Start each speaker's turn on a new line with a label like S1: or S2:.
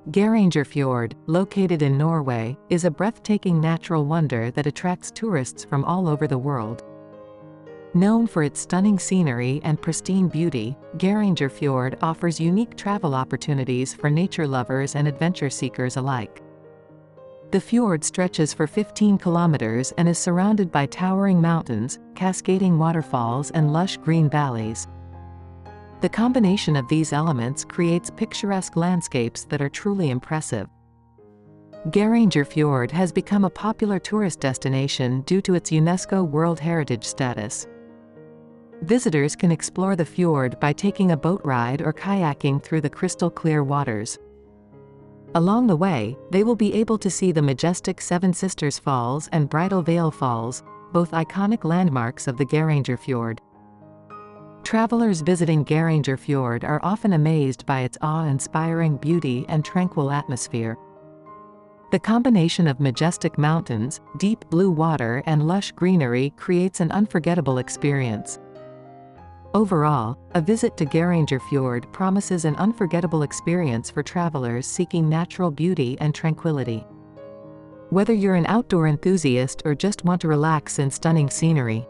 S1: Geirangerfjord, located in Norway, is a breathtaking natural wonder that attracts tourists from all over the world. Known for its stunning scenery and pristine beauty, Geirangerfjord offers unique travel opportunities for nature lovers and adventure seekers alike. The fjord stretches for 15 kilometers and is surrounded by towering mountains, cascading waterfalls and lush green valleys. The combination of these elements creates picturesque landscapes that are truly impressive. Geirangerfjord has become a popular tourist destination due to its UNESCO World Heritage status. Visitors can explore the fjord by taking a boat ride or kayaking through the crystal-clear waters. Along the way, they will be able to see the majestic Seven Sisters Falls and Bridal Falls, both iconic landmarks of the Geirangerfjord. Travelers visiting Geirangerfjord are often amazed by its awe-inspiring beauty and tranquil atmosphere. The combination of majestic mountains, deep blue water and lush greenery creates an unforgettable experience. Overall, a visit to Geirangerfjord promises an unforgettable experience for travelers seeking natural beauty and tranquility. Whether you're an outdoor enthusiast or just want to relax in stunning scenery,